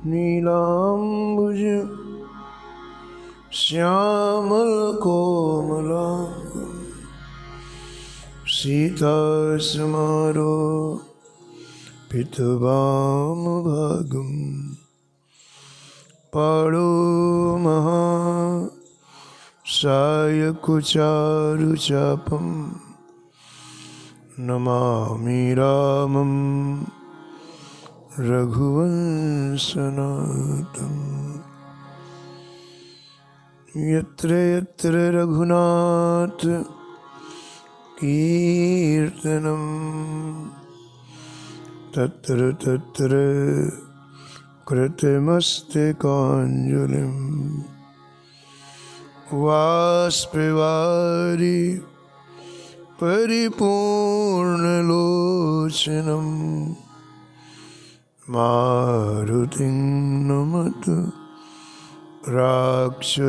नीलाम्बुज श्यामलकोमलाङ्गं सीतासमारोपितवामभागं पाणो महासायकुचारुचापं नमामि रामं रघुवंशनाथम्। यत्र यत्र रघुनाथ कीर्तनं तत्र तत्र कृतमस्तकाञ्जलिं बाष्पवारि परिपूर्णलोचनं मारुतिं नमत राक्षसान्तकम्।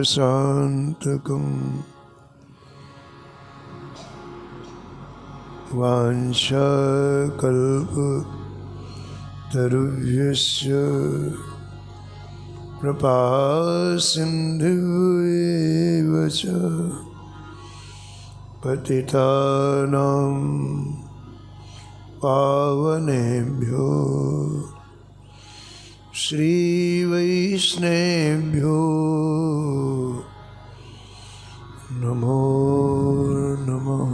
वाञ्छाकल्पतरुभ्यश्च कृपासिन्धुभ्येव च पतितानां पावनेभ्यो श्रीवैष्णवेभ्यो नमो नमः।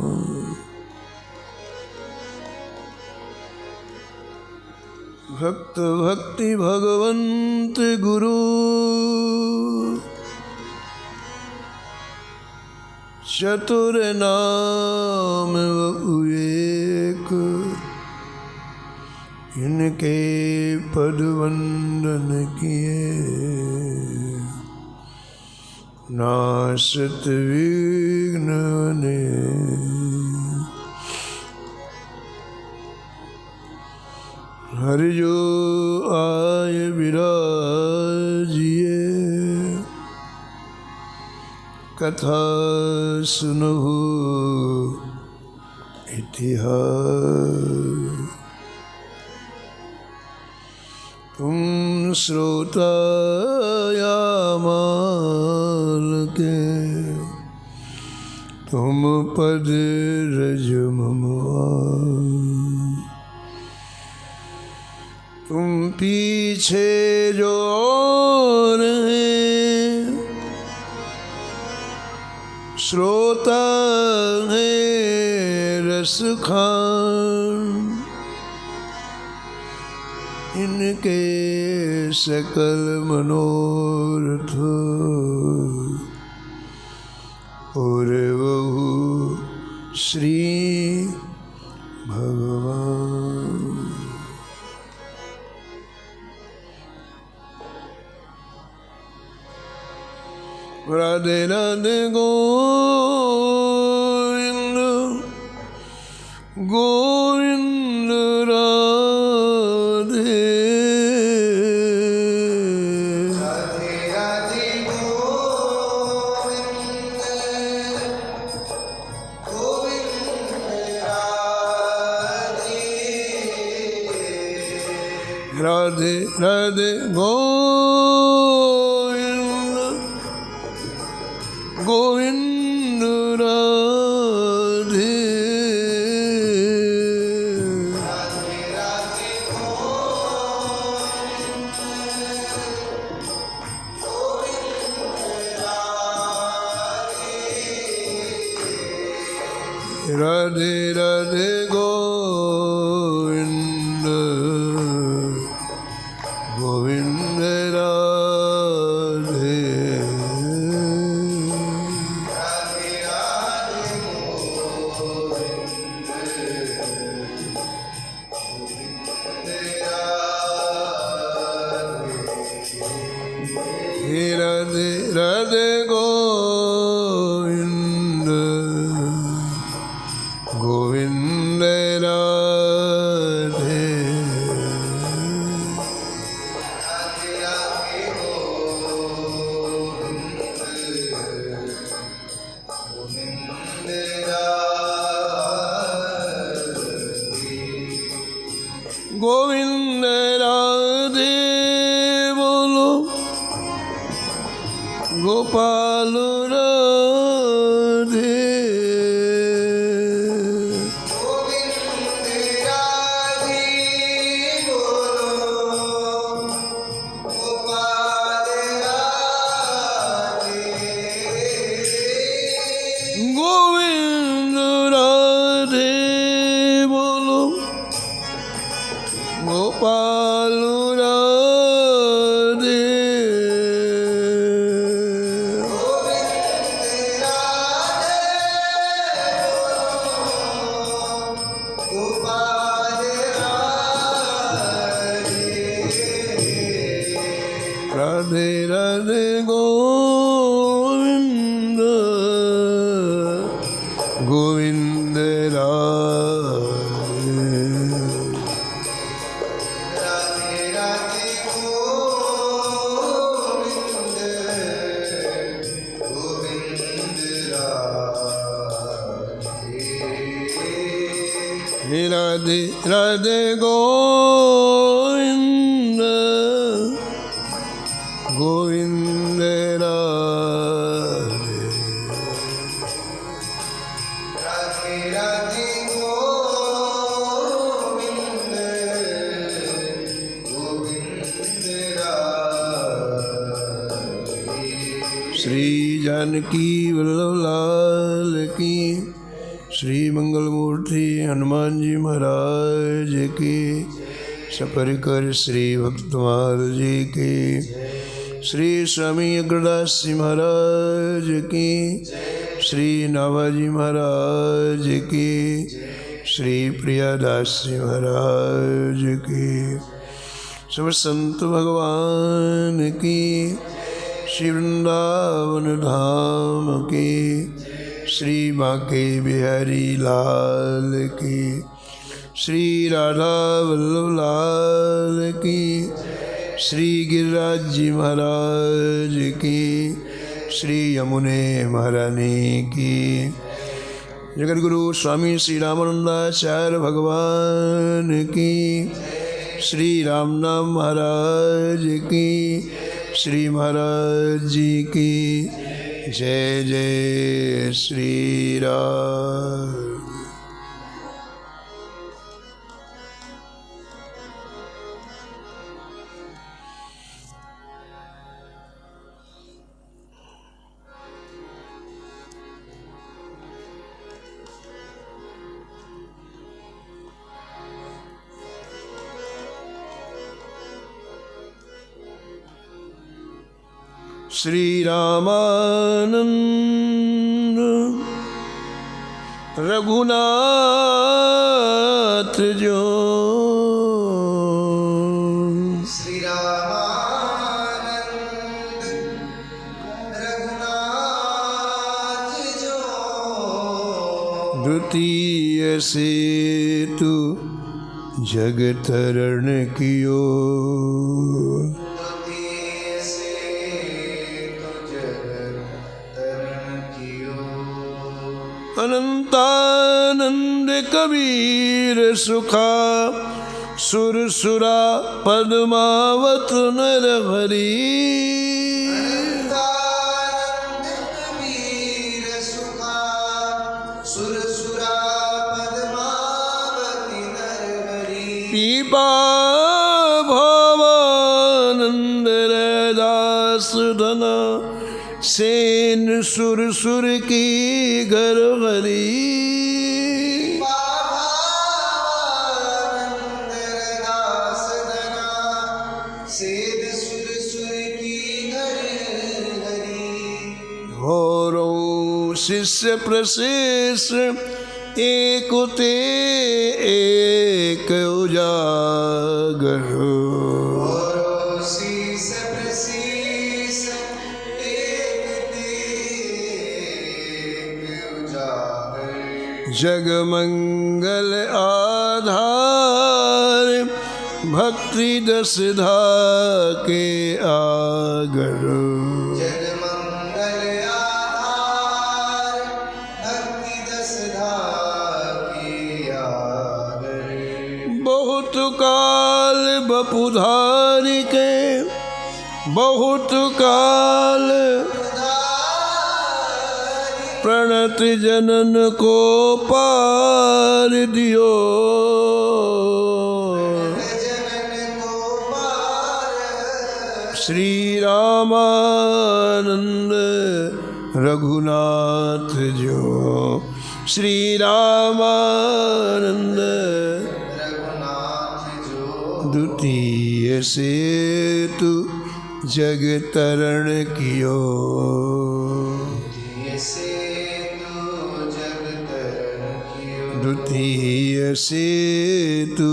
भक्त भक्ति भगवन्त गुरु चतुर नाम एक, इनके पद वंदन किए नासत विघ्न ने। हरि जो आय विराजिए, कथा सुनहु इतिहास। तुम श्रोता या माल के, तुम पद रज ममवा। तुम पीछे जो और हैं, श्रोता है रस खान। इनके सकल मनोरथ पूरे बहु श्री भगवान। राधे राधे गोविंद गोविंद राधे। राधे राधे गोविंद गोविंद राधे। राधे राधे गोविंद राधे। राधे राधे गोविंद राधे। राधे राधे गोविंद गोविंद राधे। राधे राधे गोविंद गोविंद राधे। गोविंद राधे गोपाल राधे गोविंद राधे बोलो गोपाल राधे राधे राधे गोविंद गोविंद राधे राधे राधे गोविंद गोविंद राधे श्री जानकी वल्लभ लाल की श्री मंगल मूर्ति हनुमान जी महाराज की सपरिकर श्री भक्तमाल जी की श्री स्वामी अग्रदास जी महाराज की श्री नाभाजी महाराज की श्री प्रियादास जी महाराज की सब संत भगवान की श्री वृंदावन धाम की श्री बांके बिहारी लाल की श्री राधा वल्लभ लाल की श्री गिरिराज जी महाराज की श्री यमुने महारानी की जगद्गुरु स्वामी श्री रामानंदाचार्य भगवान की श्री रामनाम महाराज की श्री महाराज जी की जय जय श्री राम। श्री रामानंद रघुनाथ जो श्री रामानंद रघुनाथ जो द्वितीय से तू जग तरण कियो अनंतानंद कबीर सुखा सुर सुरा पद्मावत नर हरि अनंतानंद कबीर सुखा सुर सुरा पद्मावती नरहरि पीपा भवानंद दास धना सेन सुर सुर की घर हरी होरों शिष्य प्रशेष एक ते एक उजागर जगमंगल आधार भक्ति दसधा के आगर जगमंगल आधार भक्ति दसधा के आगर बहुत काल बपुधारी के बहुत काल प्रणति जनन को पार दियो, श्री रामानंद रघुनाथ जो, श्री रामानंद द्वितीय से तू जग तरण कियो, द्वितीय से तू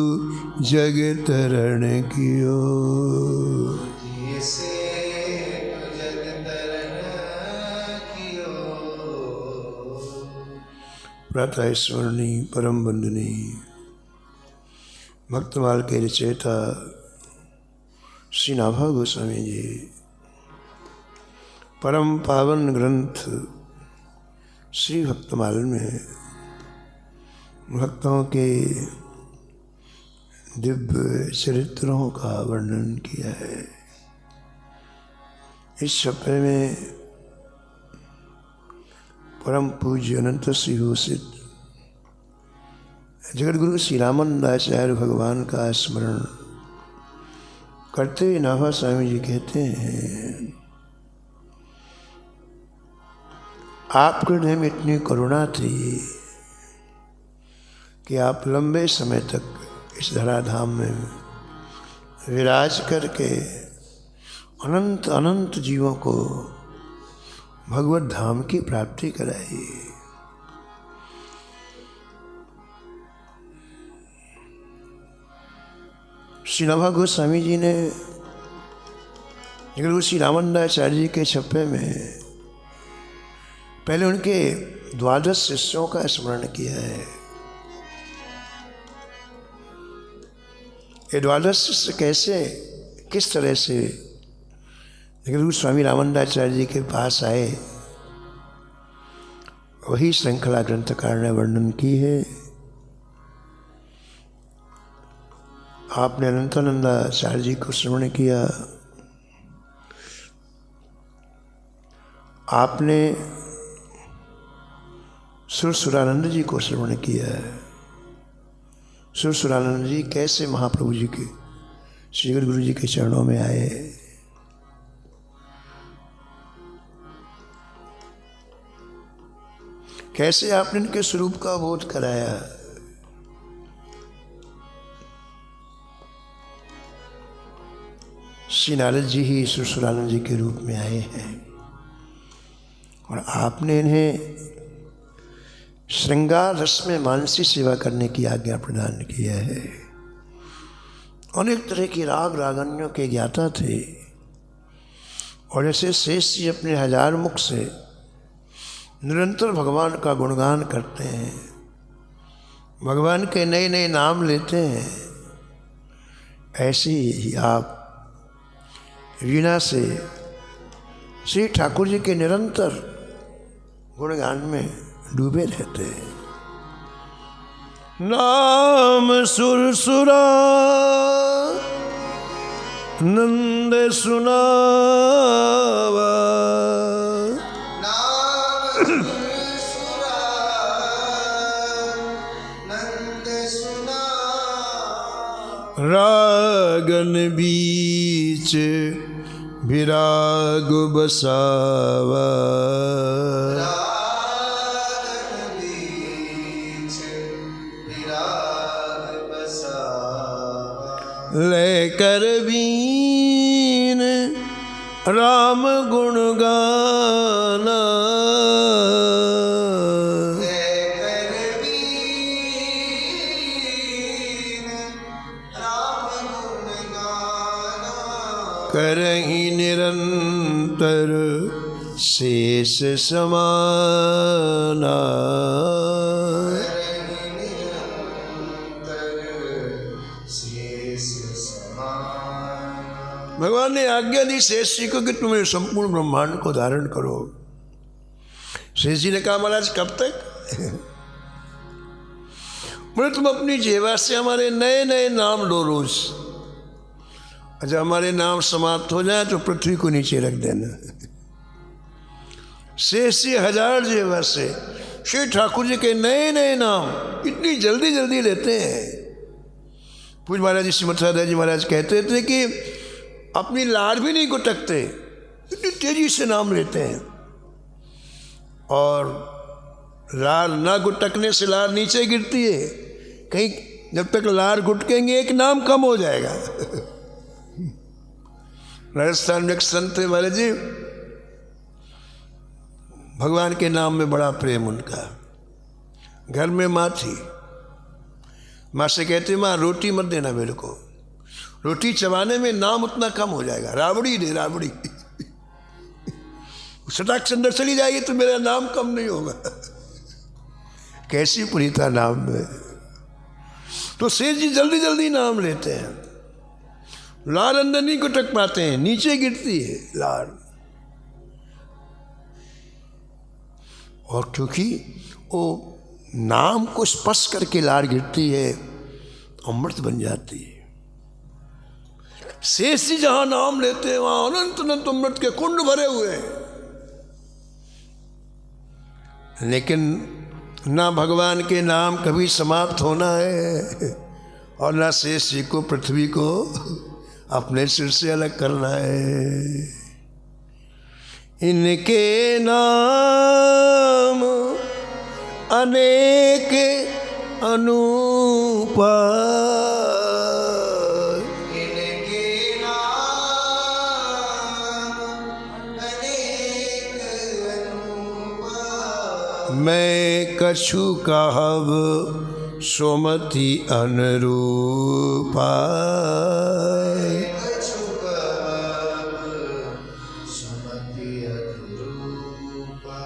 जग तरण कियो। प्रातः स्मरणी परम बंदनी भक्तमाल के रचयिता श्री नाभा गोस्वामी जी परम पावन ग्रंथ श्री भक्तमाल में भक्तों के दिव्य चरित्रों का वर्णन किया है। इस छपे में परम पूज्य अनंत श्री घोषित जगत गुरु श्री रामानंदाचार्य भगवान का स्मरण करते हुए नाभा स्वामी जी कहते हैं, आपके हृदय में इतनी करुणा थी कि आप लंबे समय तक इस धराधाम में विराज करके अनंत अनंत जीवों को भगवत धाम की प्राप्ति कराई। श्री नाभा गोस्वामी जी ने गुरु श्री रामानंदाचार्य जी के छप्पे में पहले उनके 12 शिष्यों का स्मरण किया है। ये 12 शिष्य कैसे किस तरह से गुरु स्वामी रामानंदाचार्य जी के पास आए, वही श्रृंखला ग्रंथकार ने वर्णन की है। आपने अनंतानंदाचार्य जी को श्रवण किया, आपने सुरसुरानंद जी को श्रवण किया है। सुरसुरानंद जी कैसे महाप्रभु जी के श्री गुरु जी के चरणों में आए, कैसे आपने इनके स्वरूप का बोध कराया। श्री नारद जी ही सुरसुरानंद जी के रूप में आए हैं और आपने इन्हें श्रृंगार रस में मानसी सेवा करने की आज्ञा प्रदान किया है। अनेक तरह की राग रागन्यों के ज्ञाता थे और जैसे शेष जी अपने 1000 मुख से निरंतर भगवान का गुणगान करते हैं, भगवान के नए नए नाम लेते हैं, ऐसे ही आप वीणा से श्री ठाकुर जी के निरंतर गुणगान में डूबे रहते हैं। नाम सुरसुरा नंद सुनावा, रागन बीच विराग बसावा, लेकर बीन राम गुण गाना, करहि निरंतर शेष समाना, भगवान ने आज्ञा दी शेष जी को कि तुम संपूर्ण ब्रह्मांड को धारण करो। शेष जी ने कहा महाराज कब तक? बोले तुम अपनी जेवा से हमारे नए नए नाम लो रोज, जब हमारे नाम समाप्त हो जाए तो पृथ्वी को नीचे रख देना। शेष जी हजार जेवा से श्री ठाकुर जी के नए नए नाम इतनी जल्दी जल्दी लेते हैं। पूज्य महाराज जी श्रीमद राधा जी महाराज कहते थे कि अपनी लार भी नहीं गुटकते, इतनी तेजी से नाम लेते हैं। और लार ना गुटकने से लार नीचे गिरती है, कहीं जब तक लार गुटकेंगे एक नाम कम हो जाएगा। राजस्थान में एक संत थे महाराज जी, भगवान के नाम में बड़ा प्रेम उनका। घर में माँ थी, माँ से कहते माँ रोटी मत देना मेरे को, रोटी चबाने में नाम उतना कम हो जाएगा, राबड़ी दे राबड़ी। सटाक से अंदर चली जाएगी तो मेरा नाम कम नहीं होगा। कैसी प्रीता नाम में। तो शेष जी जल्दी जल्दी नाम लेते हैं, लार अंदर नहीं गुटक पाते हैं, नीचे गिरती है लार। और क्योंकि वो नाम को स्पर्श करके लार गिरती है, अमृत बन जाती है। शेष जी जहां नाम लेते हैं वहां अनंत अनंत अमृत के कुंड भरे हुए हैं। लेकिन ना भगवान के नाम कभी समाप्त होना है और ना शेष जी को पृथ्वी को अपने सिर से अलग करना है। इनके नाम अनेक अनुपा, इनके नाम अनेक अनुपा। मैं कछु कहब सुमति अनुरूपा। कछु कहब सुमति अनुरूपा।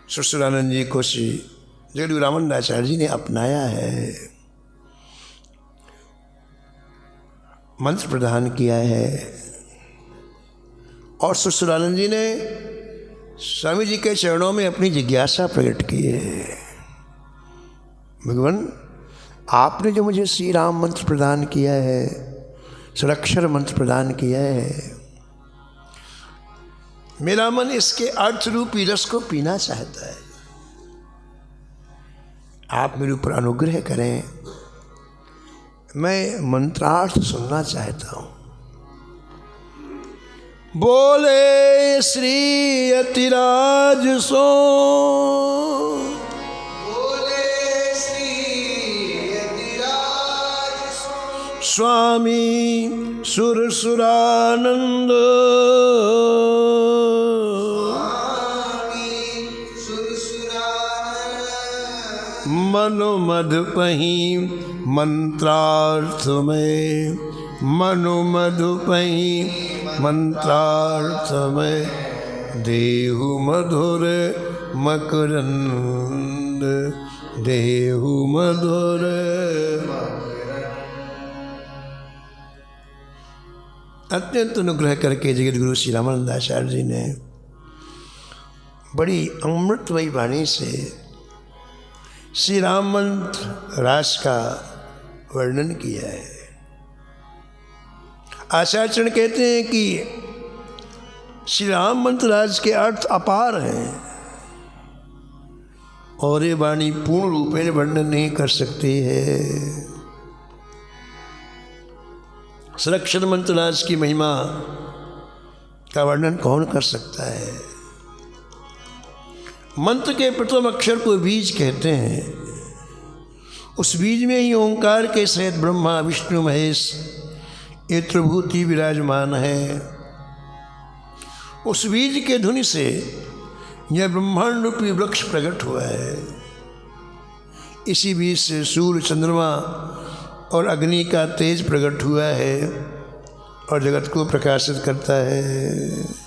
ससुरानंद जी को श्री जगदगुरु रामानंदाचार्य जी ने अपनाया है, मंत्र प्रदान किया है। और ससुरानंद जी ने स्वामी जी के चरणों में अपनी जिज्ञासा प्रकट की है। भगवान आपने जो मुझे श्री राम मंत्र प्रदान किया है, षडाक्षर मंत्र प्रदान किया है, मेरा मन इसके अर्थ रूपी रस को पीना चाहता है। आप मेरे ऊपर अनुग्रह करें, मैं मंत्रार्थ सुनना चाहता हूँ। बोले श्री यतिराज सो, बोले श्री यतिराज सो। स्वामी सुर सुरानंद, स्वामी सुरसुरानंद। मनु मध पही मंत्रार्थ में, मनु मधु पही मंत्रार्थ में, देहु मधुर मकरंद, देहु मधुर। अत्यंत अनुग्रह करके जगत गुरु श्री रामानंदाचार्य जी ने बड़ी अमृतमयी वाणी से श्री राम मंत्र रास का वर्णन किया है। आचार्य कहते हैं कि श्री राम मंत्र राज के अर्थ अपार हैं और ये वाणी पूर्ण रूप में वर्णन नहीं कर सकती है। षडाक्षर मंत्र राज की महिमा का वर्णन कौन कर सकता है। मंत्र के प्रथम अक्षर को बीज कहते हैं। उस बीज में ही ओंकार के सहित ब्रह्मा विष्णु महेश ये त्रिभूति विराजमान है। उस बीज के ध्वनि से यह ब्रह्मांड रूपी वृक्ष प्रकट हुआ है। इसी बीज से सूर्य चंद्रमा और अग्नि का तेज प्रकट हुआ है और जगत को प्रकाशित करता है।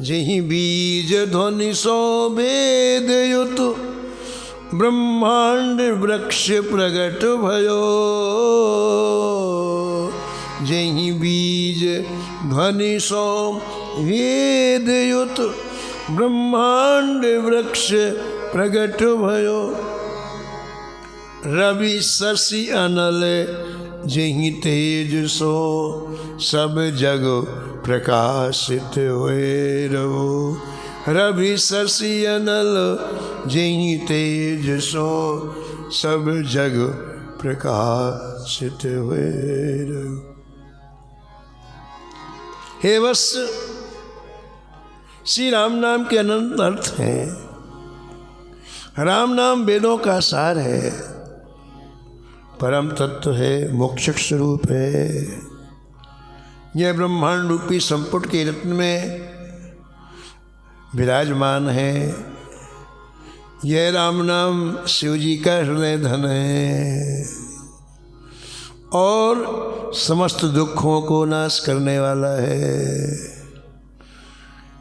जही बीज ध्वनि सो वेद युत ब्रह्मांड वृक्ष प्रकट भयो। जही बीज ध्वनि सो वेद युत ब्रह्मांड वृक्ष प्रकट भयो। रवि शशि अनल जेहि तेज सो सब जग प्रकाशित होए रहो। रवि शशि अनल जेहि तेज सो सब जग प्रकाशित हुए रहो। हे वत्स, श्री राम नाम के अनंत अर्थ हैं। राम नाम वेदों का सार है, परम तत्व है, मोक्ष स्वरूप है। यह ब्रह्मांड रूपी संपुट के रत्न में विराजमान है। यह राम नाम शिव जी का हृदय धन है और समस्त दुखों को नाश करने वाला है।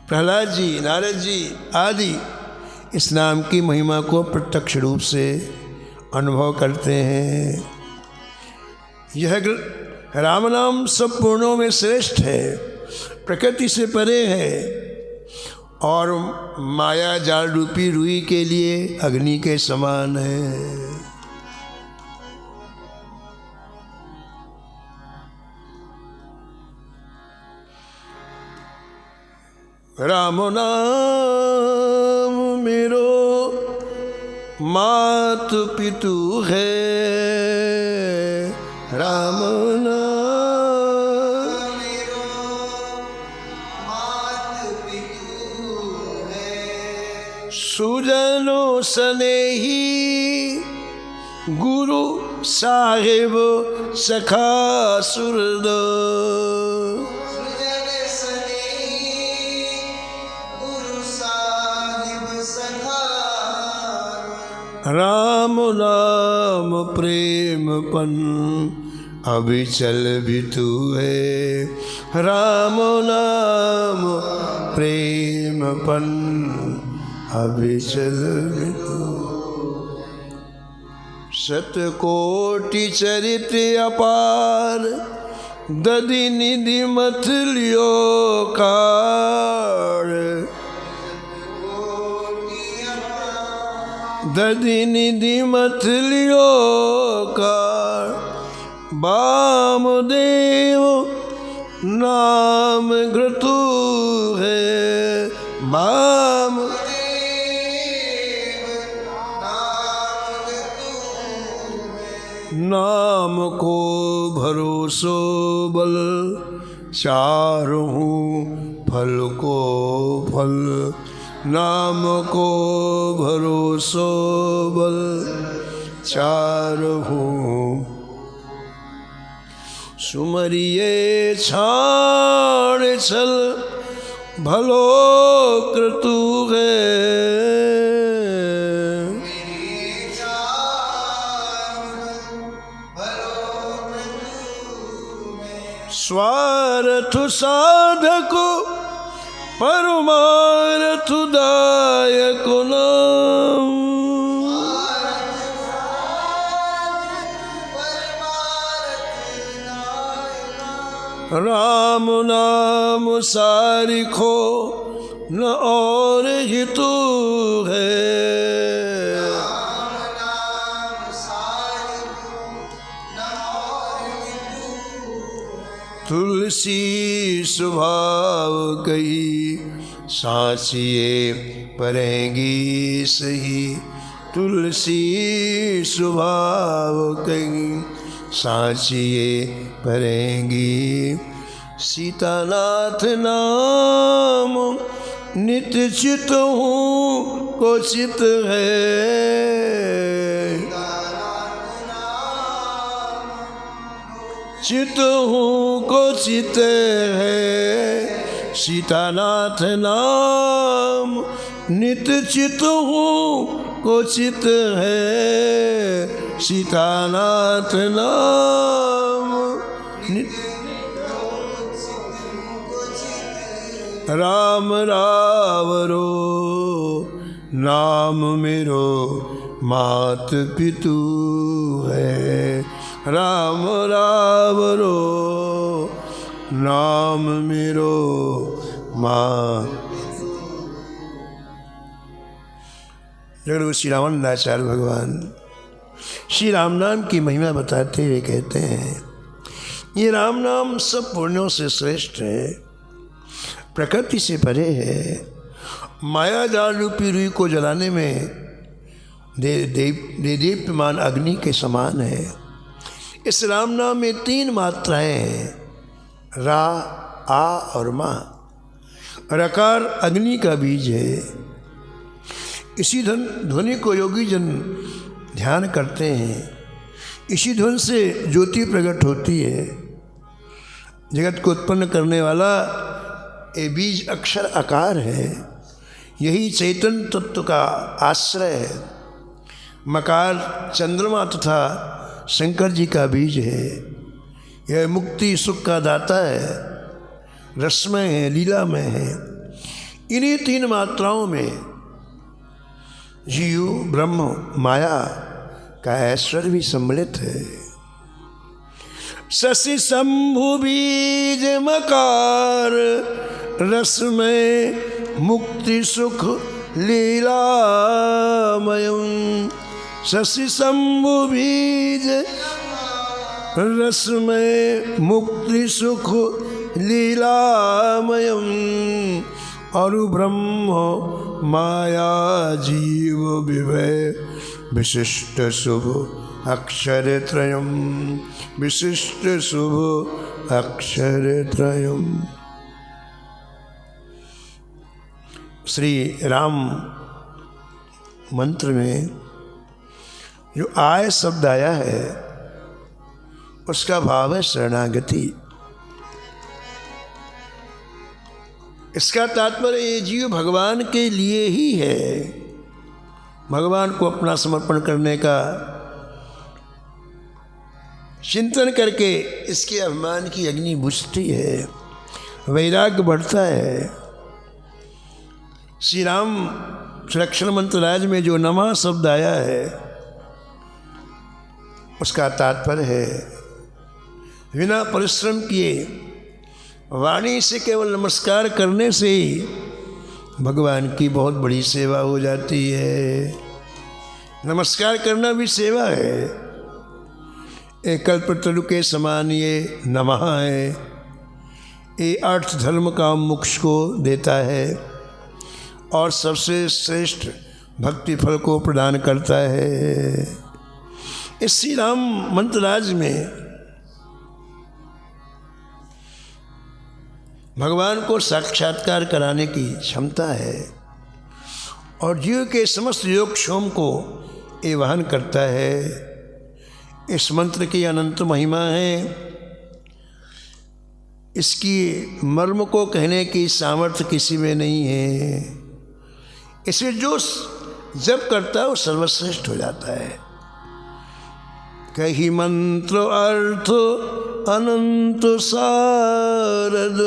प्रहलाद जी, नारद जी आदि इस नाम की महिमा को प्रत्यक्ष रूप से अनुभव करते हैं। यह राम नाम सब पूर्णों में श्रेष्ठ है, प्रकृति से परे है और माया जाल रूपी रुई के लिए अग्नि के समान है। राम नाम मेरो मात पितु है। राम नाम मेरो मात पितु है। सुजनों स्नेही गुरु साहिब सखा सुरद। सुजन स्नेही गुरु साहिब सखा। राम नाम प्रेम पन अविचल भी तू है। राम नाम प्रेम पन अविचल भी तू। शतकोटि चरित अपार दधि निधि मथ लियो कार। दधि निधि मथ लियो कार। वामदेव नाम घृतु है। वाम नाम को भरोसो बल चारहूँ फल को फल। नाम को भरोसो बल चारहूँ। सुमरिये छाण छल भलो क्रतु है। स्वार्थ साधक परमार्थ दायक नाम। राम नाम सारिखो न और हितु है। तुलसी स्वभाव कही सांसिए परेंगी सही। तुलसी स्वभाव कही सांसिए परेंगी। सीतानाथ नाम नित्य चित हूँ को चित है। चित हूँ को चित है। सीतानाथ नाम नित्य चित हूँ को चित है। सीतानाथ नाम नित्य। राम रावरो नाम मेरो मात पितु है। राम रावरो नाम मेरो माँ। जगत श्री रामानंदाचार्य भगवान श्री राम नाम की महिमा बताते हुए कहते हैं, ये राम नाम सब पुण्यों से श्रेष्ठ है, प्रकृति से परे है, माया जाल रूपी रुई को जलाने में दीप्यमान अग्नि के समान है। इस राम नाम में 3 मात्राएं हैं, रा, आ और मा। रकार अग्नि का बीज है। इसी ध्वनि को योगी जन ध्यान करते हैं। इसी ध्वनि से ज्योति प्रकट होती है। जगत को उत्पन्न करने वाला ये बीज अक्षर आकार है। यही चैतन्य तत्व का आश्रय है। मकार चंद्रमा तथा शंकर जी का बीज है। यह मुक्ति सुख का दाता है, रसमय है, लीलामय है। इन्हीं 3 मात्राओं में जीव, ब्रह्म, माया का ऐश्वर्य भी सम्मिलित है। शशि शंभु बीज मकार रसमय मुक्ति सुख लीलामयम्। शशि शंभु बीज रसमय मुक्ति सुख लीलामयम्। अरु ब्रह्म माया जीव विभय विशिष्ट शुभ अक्षर त्रयम्। विशिष्ट शुभ अक्षर त्रयम्। श्री राम मंत्र में जो आय शब्द आया है उसका भाव है शरणागति। इसका तात्पर्य ये जीव भगवान के लिए ही है। भगवान को अपना समर्पण करने का चिंतन करके इसके अभिमान की अग्नि बुझती है, वैराग्य बढ़ता है। श्री राम सुरक्षण मंत्र राज में जो नमः शब्द आया है उसका तात्पर्य है बिना परिश्रम किए वाणी से केवल नमस्कार करने से ही भगवान की बहुत बड़ी सेवा हो जाती है। नमस्कार करना भी सेवा है। एक कल्पतरु के समान ये नमः है। ये अर्थ धर्म काम मोक्ष को देता है और सबसे श्रेष्ठ भक्ति फल को प्रदान करता है। इस श्री राम मंत्रराज में भगवान को साक्षात्कार कराने की क्षमता है और जीव के समस्त योग क्षोम को ये वहन करता है। इस मंत्र की अनंत महिमा है। इसकी मर्म को कहने की सामर्थ्य किसी में नहीं है। इसे जो जप करता है वो सर्वश्रेष्ठ हो जाता है। कही मंत्र अर्थ अनंत सारद।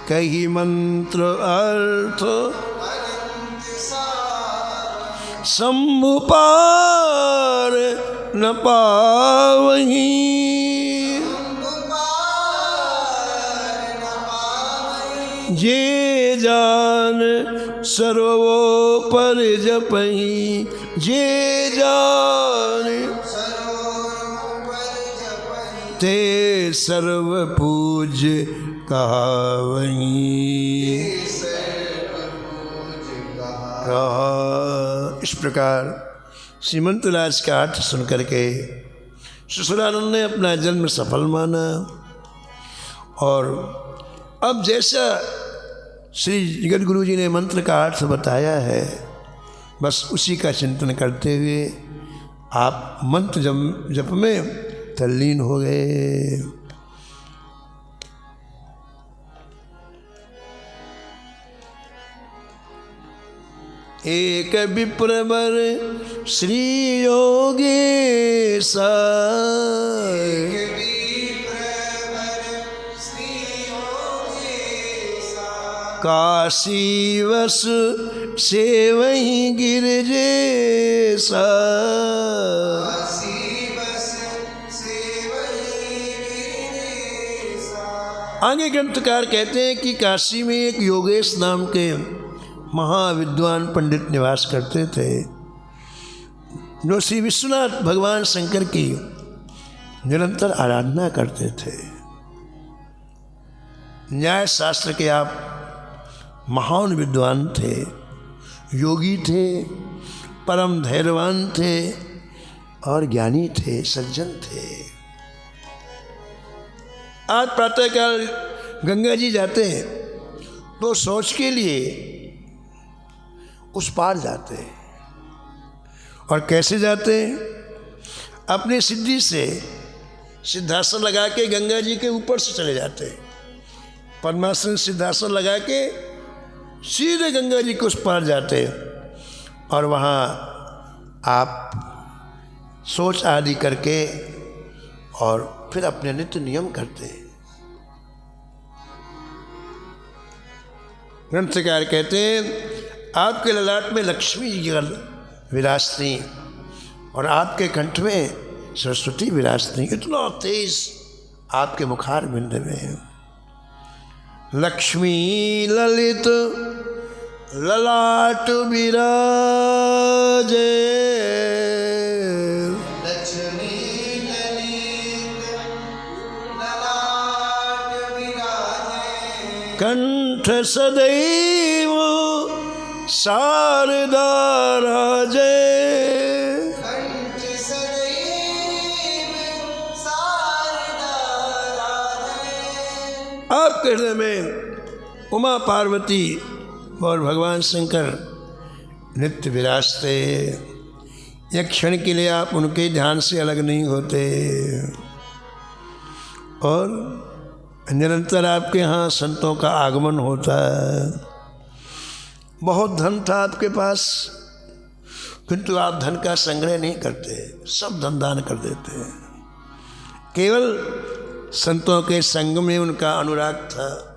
कही मंत्र अर्थ शंभु पार न पावहीं। जे जान सर्वोपर जपहीं। जे जान ते सर्व पूज्य कहावहीं। इस प्रकार श्रीमंतराज का अर्थ सुन करके ससुरानंद ने अपना जन्म सफल माना और अब जैसा श्री जगत गुरु जी ने मंत्र का अर्थ बताया है बस उसी का चिंतन करते हुए आप मंत्र जप में तल्लीन हो गए। एक विप्रवर श्री योगेश काशी वस से वहीं गिरजेसा। आगे ग्रंथकार कहते हैं कि काशी में एक योगेश नाम के महाविद्वान पंडित निवास करते थे जो श्री विश्वनाथ भगवान शंकर की निरंतर आराधना करते थे। न्याय शास्त्र के आप महान विद्वान थे, योगी थे, परम धैर्यवान थे और ज्ञानी थे, सज्जन थे। आज प्रातःकाल गंगा जी जाते हैं तो शौच के लिए उस पार जाते हैं। और कैसे जाते हैं? अपनी सिद्धि से सिद्धासन लगा के गंगा जी के ऊपर से चले जाते हैं। पद्मासन सिद्धासन लगा के सीधे गंगा जी के उस पार जाते हैं और वहाँ आप सोच आदि करके और फिर अपने नित्य नियम करते हैं। ग्रंथकार कहते हैं आपके ललाट में लक्ष्मी जी विराजती और आपके कंठ में सरस्वती विराजती। इतना तेज आपके मुखार बिंद में लक्ष्मी ललित ललाट विराजे। लक्ष्मी ललित ललाट विराजे। कंठ सदैव शारदा राजे। कंठ सदैव शारदा राजे। आपके हृदय में उमा पार्वती और भगवान शंकर नित्य विराजते। एक क्षण के लिए आप उनके ध्यान से अलग नहीं होते और निरंतर आपके यहाँ संतों का आगमन होता है। बहुत धन था आपके पास, किंतु आप धन का संग्रह नहीं करते, सब धन दान कर देते हैं। केवल संतों के संग में उनका अनुराग था।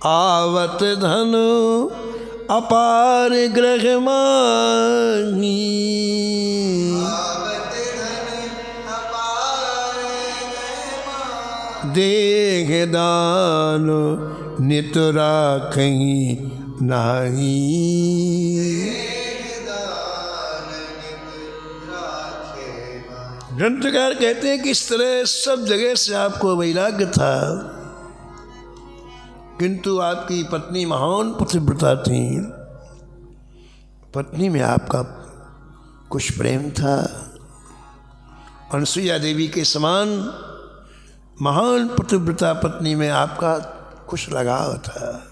आवत धन अपार ग्रह मांगी। आवत धन अपार ग्रह मांगी। देह दान नित राखहीं नाही। ग्रंथकार कहते हैं कि इस तरह सब जगह से आपको वैराग्य था, किंतु आपकी पत्नी महान पतिव्रता थी। पत्नी में आपका कुछ प्रेम था। अनसुईया देवी के समान महान पतिव्रता पत्नी में आपका कुछ लगाव था।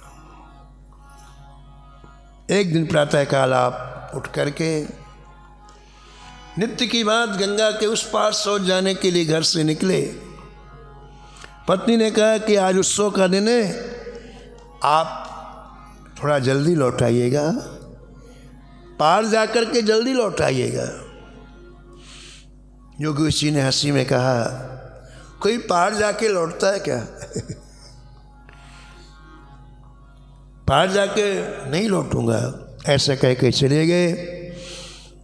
एक दिन प्रातःकाल आप उठ करके नित्य की बात गंगा के उस पार शौच जाने के लिए घर से निकले। पत्नी ने कहा कि आज उत्सव का दिन है, आप थोड़ा जल्दी लौट आइएगा, पार जाकर के जल्दी लौट आइएगा। योगी जी ने हंसी में कहा, कोई पार जाके लौटता है क्या? पार जाके नहीं लौटूंगा, ऐसा कह के चले गए।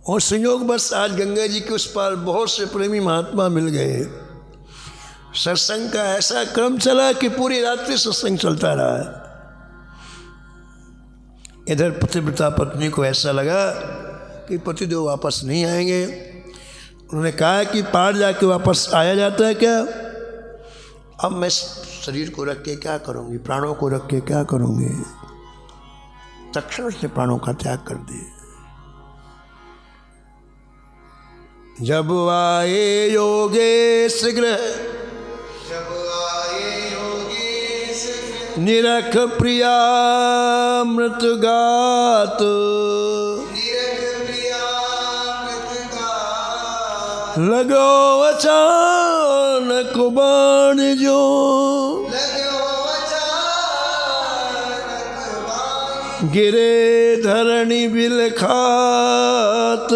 और संयोग बस आज गंगा जी के उस पार बहुत से प्रेमी महात्मा मिल गए। सत्संग का ऐसा क्रम चला कि पूरी रात्रि सत्संग चलता रहा। इधर पतिव्रता पत्नी को ऐसा लगा कि पतिदेव वापस नहीं आएंगे। उन्होंने कहा कि पार जाके वापस आया जाता है क्या? अब मैं शरीर को रख के क्या करूँगी, प्राणों को रख के क्या करूँगी? तक्षण उसने प्राणों का त्याग कर दिया। जब आए योगेश गृह, जब आए योगेश गृह। निरख प्रिया मृत गात। निरख प्रिया मृत गात। लगो अचानक बाण जो। गिरे धरणी बिलखात।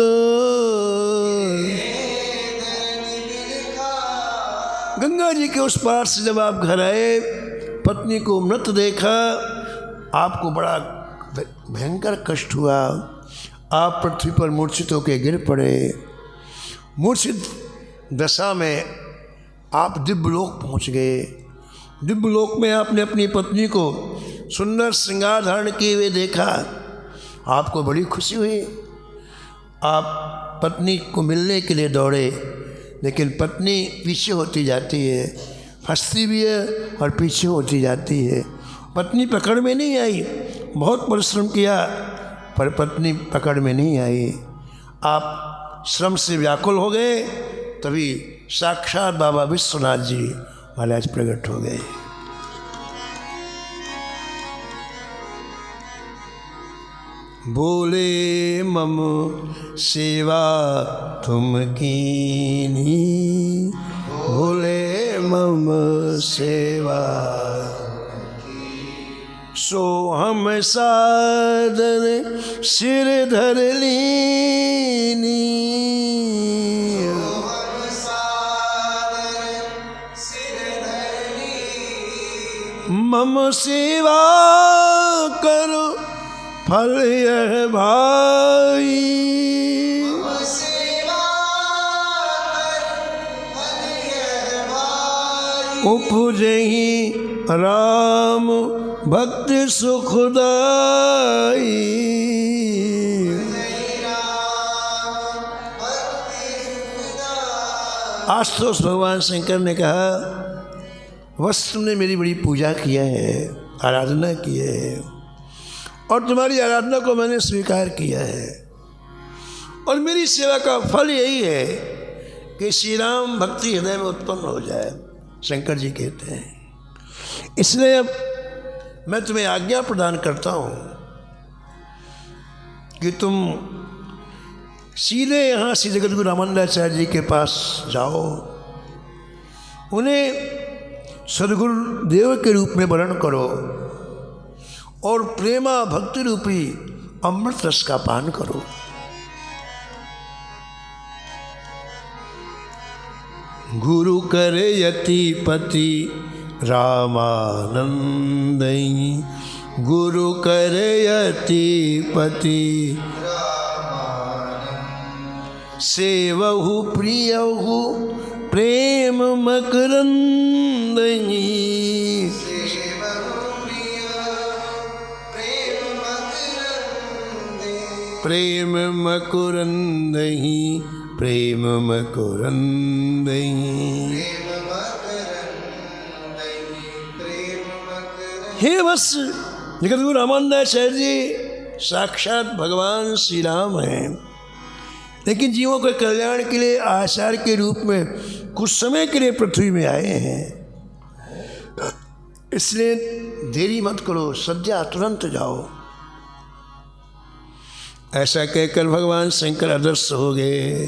गंगा जी के उस पार से जब आप घर आए, पत्नी को मृत देखा, आपको बड़ा भयंकर कष्ट हुआ। आप पृथ्वी पर मूर्छित होकर गिर पड़े। मूर्छित दशा में आप दिव्यलोक पहुँच गए। दिव्यलोक में आपने अपनी पत्नी को सुंदर श्रृंगार धारण किए हुए देखा। आपको बड़ी खुशी हुई। आप पत्नी को मिलने के लिए दौड़े, लेकिन पत्नी पीछे होती जाती है, फंसती भी है और पीछे होती जाती है। पत्नी पकड़ में नहीं आई, बहुत परिश्रम किया पर पत्नी पकड़ में नहीं आई। आप श्रम से व्याकुल हो गए, तभी साक्षात बाबा विश्वनाथ जी महाराज प्रकट हो गए। बोले मम सेवा तुम कीनी, बोले मम सेवा सो हम सादर सिर धर लीनी। मम सेवा करो फल यह भाई, उपजहि राम भक्त सुखदाई। आशुतोष भगवान शंकर ने कहा, वस्तु तुमने मेरी बड़ी पूजा किया है, आराधना की है, और तुम्हारी आराधना को मैंने स्वीकार किया है, और मेरी सेवा का फल यही है कि श्री राम भक्ति हृदय में उत्पन्न हो जाए। शंकर जी कहते हैं, इसलिए अब मैं तुम्हें आज्ञा प्रदान करता हूँ कि तुम सीधे यहाँ श्री जगद्गुरु रामानंदाचार्य जी के पास जाओ, उन्हें सद्गुरु देव के रूप में वर्ण करो और प्रेमा भक्ति रूपी अमृत रस का पान करो। गुरु करे यति पति रामानंदई, गुरु करे यति पति सेवहु प्रियहु प्रेम मकरंदई। प्रेम मकुरंदहि, प्रेम मकुरंदहि। हे बस जगद्गुरु रामानंदाचार्य जी साक्षात भगवान श्री राम हैं, लेकिन जीवों के कल्याण के लिए आचार्य के रूप में कुछ समय के लिए पृथ्वी में आए हैं। इसलिए देरी मत करो, सद्या तुरंत जाओ। ऐसा कहकर भगवान शंकर अदृश्य हो गए।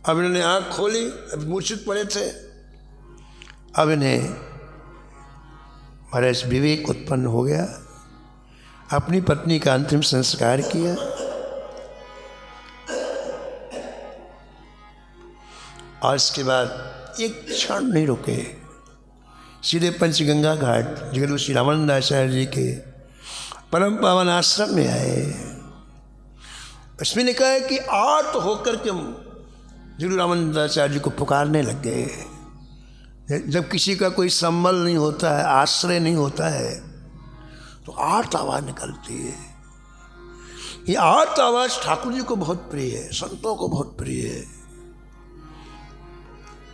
अब इन्होंने आँख खोली, अब मूर्छित पड़े थे। अब इन्हें महाराज विवेक उत्पन्न हो गया, अपनी पत्नी का अंतिम संस्कार किया। और इसके बाद एक क्षण नहीं रुके, सीधे पंचगंगा घाट जगद्गुरु श्री रामानंदाचार्य जी के परम पावन आश्रम में आए। इसमें लिखा है कि आर्त होकर के जगद्गुरु रामानंदाचार्य जी को पुकारने लग गए। जब किसी का कोई संबल नहीं होता है, आश्रय नहीं होता है, तो आर्त आवाज़ निकलती है। ये आर्त आवाज़ ठाकुर जी को बहुत प्रिय है, संतों को बहुत प्रिय है।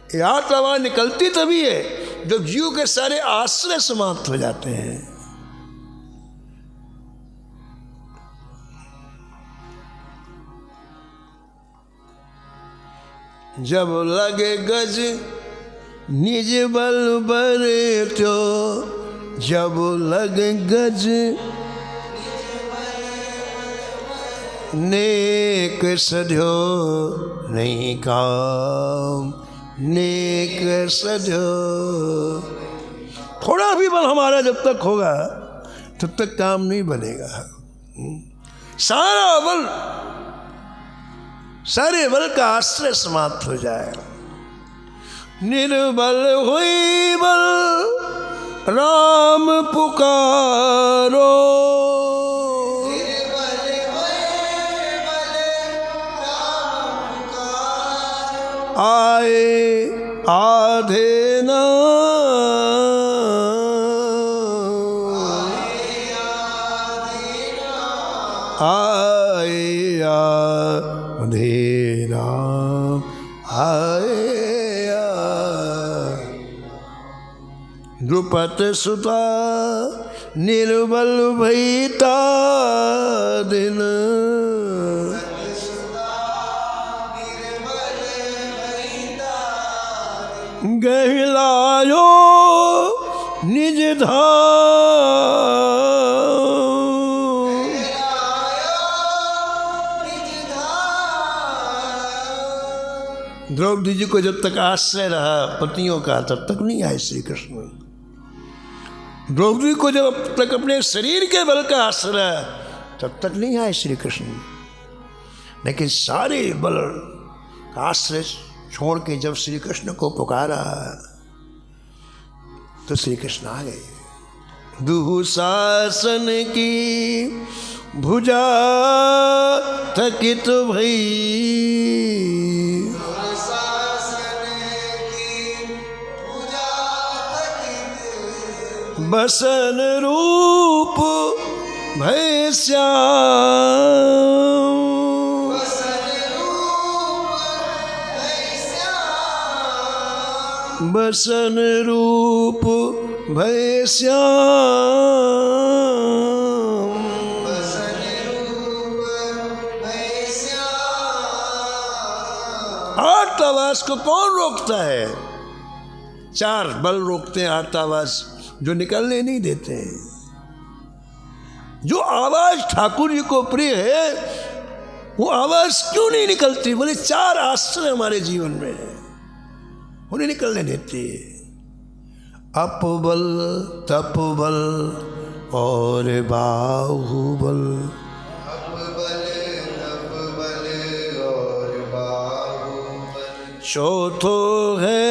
ये आर्त आवाज़ निकलती तभी है जब जीव के सारे आश्रय समाप्त हो जाते हैं। जब लगे गज निज बल बरे तो, जब लगे गज नेक सध्यो नहीं काम, नेक सध्यो। थोड़ा भी बल हमारा जब तक होगा तब तक काम नहीं बनेगा। सारा बल, सारे बल का आश्रय समाप्त हो जाए। निर्बल हुई बल राम पुकारो, आए आधे न आए आधे राम, आया द्रुपद सुता निर्बल भईता दिन गहलायो निज द्रौपदी जी को जब तक आश्रय रहा पतियों का तब तक नहीं आए श्री कृष्ण। द्रौपदी को जब तक अपने शरीर के बल का आश्रय तब तक नहीं आए श्री कृष्ण। लेकिन सारे बल का आश्रय छोड़ के जब श्री कृष्ण को पुकारा तो श्री कृष्ण आ गए। दुशासन की भुजा थकित भई बसन रूप भय श्याम बसन रूप भय श्याम आर्तावास को कौन रोकता है? चार बल रोकते हैं आर्तावास जो निकलने नहीं देते हैं। जो आवाज ठाकुर जी को प्रिय है वो आवाज क्यों नहीं निकलती? बोले चार आश्रय हमारे जीवन में है, उन्हें निकलने देते। अपबल तपबल और बाहुबल चौथो है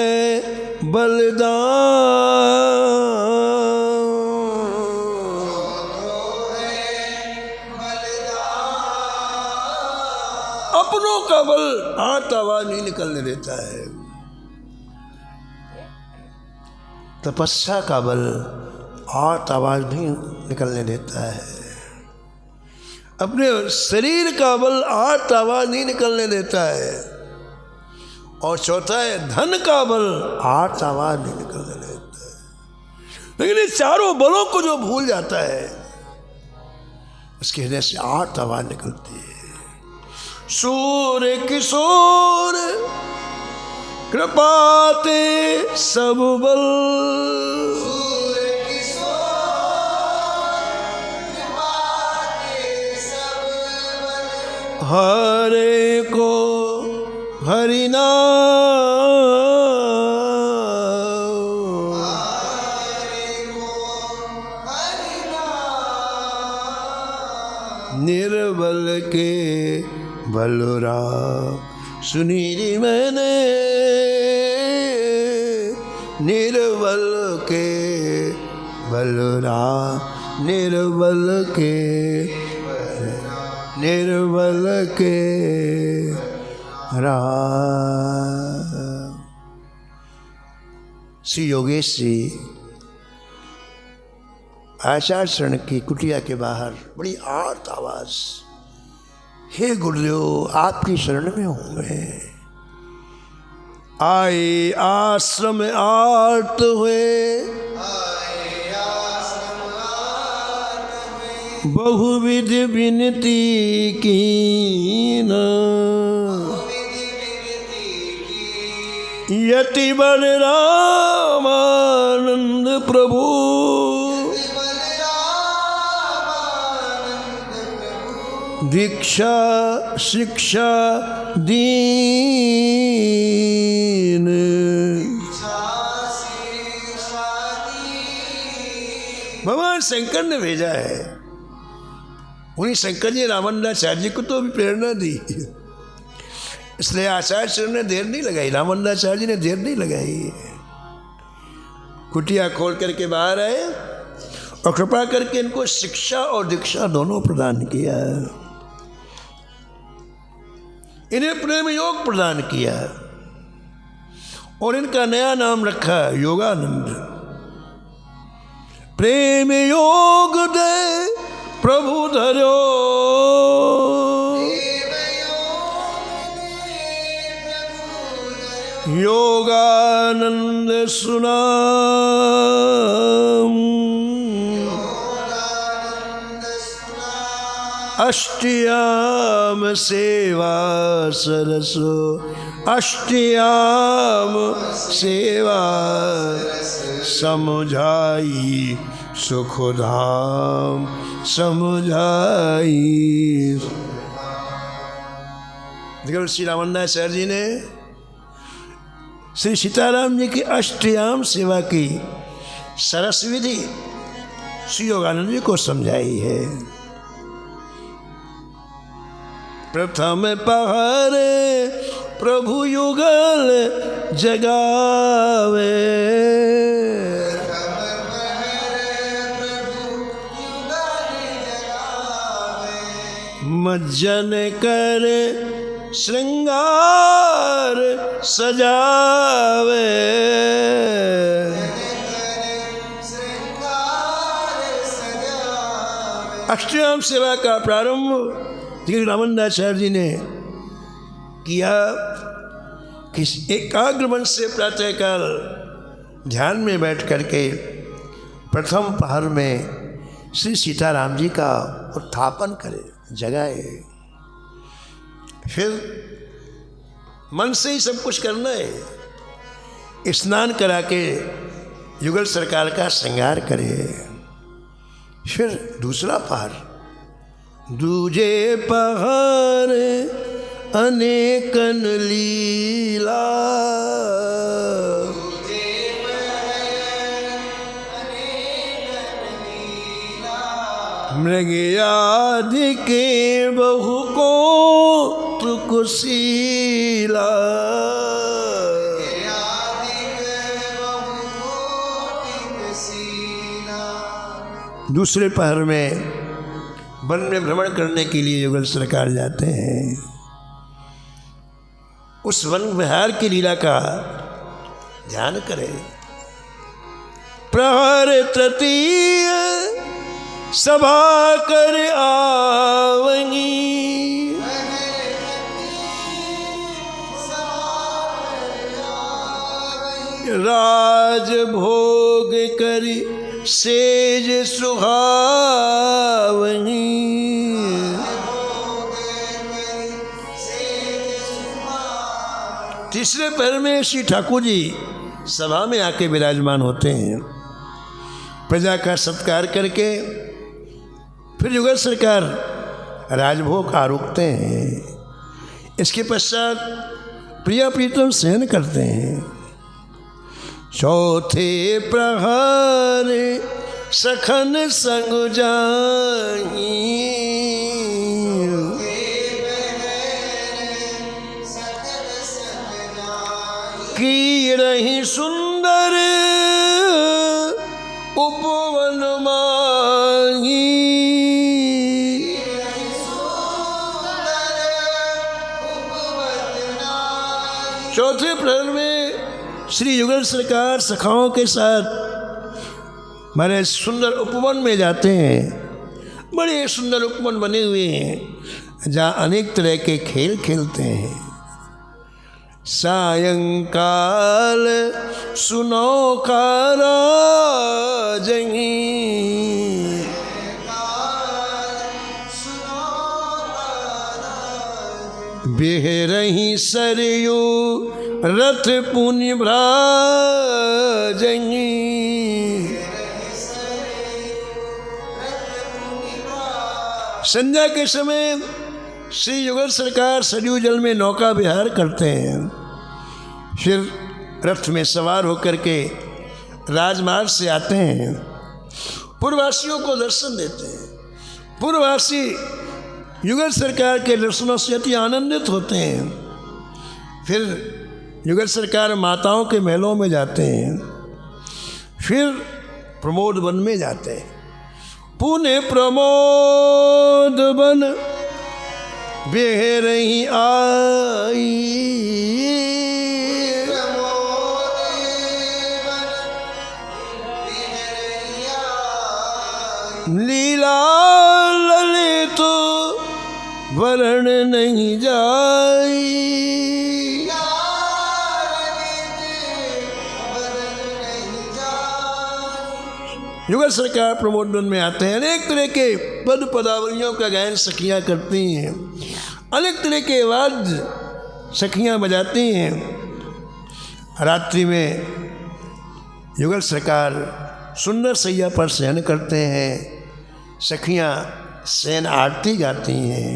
बलिदान अपनों का बल हाथ आवाज नहीं निकलने देता है। तपस्या का बल हाथ आवाज नहीं निकलने देता है। अपने शरीर का बल हाथ आवाज नहीं निकलने देता है। और चौथा है धन का बल हाथ आवाज नहीं निकलने देता है। लेकिन ये चारों बलों को जो भूल जाता है उसके हृदय से हाथ आवाज निकलती है। सूर किशोर कृपाते सब बल हरे को हरि नाम निर्बल के बलराम सुनी री मैंने निर्बल के बलराम निर्बल के राम। श्री योगेश जी आचार्य शरण की कुटिया के बाहर बड़ी आर्त आवाज, हे गुरुदेव आपकी शरण में हूँ मैं। आए आश्रम आर्त हुए बहुविध विनती कीन यति बलरामानंद प्रभु दीक्षा शिक्षा दीन। भगवान शंकर ने भेजा है। उन्हीं शंकर जी रामानंदाचार्य जी को तो भी प्रेरणा दी, इसलिए आचार्य शरण ने देर नहीं लगाई, रामानंदाचार्य जी ने देर नहीं लगाई। कुटिया खोल करके बाहर आए और कृपा करके इनको शिक्षा और दीक्षा दोनों प्रदान किया। इन्हें प्रेम योग प्रदान किया और इनका नया नाम रखा योगानंद। प्रेम योग दे प्रभु धरो योगानंद सुना अष्टयाम सेवा सरसो अष्टयाम सेवा समझाई सुखधाम समझाई। देखो श्री रामदासाचार्य जी ने श्री सीताराम जी की अष्टयाम सेवा की सरस विधि श्री योगानंद जी को समझाई है। प्रथम पहर प्रभु युगल जगावे मज्जन कर श्रृंगार सजावे। अष्टयाम सेवा का प्रारंभ रामदासाचार्य जी ने किया कि एकाग्र मन से प्रातःकाल ध्यान में बैठ करके प्रथम पहर में श्री सीताराम जी का उत्थापन करे, जगाए। फिर मन से ही सब कुछ करना है। स्नान करा के युगल सरकार का श्रृंगार करे। फिर दूसरा पहर, दूजे पहर अनेकन लीला मृगयादि के बहु को तुकुशीला। दूसरे पहर में वन में भ्रमण करने के लिए युगल सरकार जाते हैं। उस वन विहार की लीला का ध्यान करें। प्रहर तृतीय सभा कर आवनी राज भोग करी सेज सुहावनी। तीसरे पहर में श्री ठाकुर जी सभा में आके विराजमान होते हैं। प्रजा का सत्कार करके फिर युगल सरकार राजभोग आरोपते हैं। इसके पश्चात प्रिया प्रीतम सहन करते हैं। चौथे प्रहर सखन संग जाई की रही सुंदर उपवन माही। चौथे प्रहर में श्री युगल सरकार सखाओं के साथ हमारे सुंदर उपवन में जाते हैं। बड़े सुंदर उपवन बने हुए हैं जहाँ अनेक तरह के खेल खेलते हैं। सायंकाल सुनो का राजनी बेह रही सरयू रथ पुण्य भ्राजनी। संध्या के समय श्री युगल सरकार सरयू जल में नौका विहार करते हैं। फिर रथ में सवार होकर के राजमार्ग से आते हैं। पूर्ववासियों को दर्शन देते हैं। पूर्ववासी युगल सरकार के दर्शनों से अति आनंदित होते हैं। फिर युगल सरकार माताओं के महलों में जाते हैं। फिर प्रमोद वन में जाते हैं। पुणे प्रमोद वन बेह रही आई लीला ललित वरण नहीं जाई युगल सरकार प्रमोदन में आते हैं, अनेक तरह के पद पदावलियों का गायन सखियाँ करती हैं, अनेक तरह के वाद्य सखियाँ बजाती हैं। रात्रि में युगल सरकार सुंदर सैया पर शयन करते हैं, सखियाँ शयन आरती गाती हैं।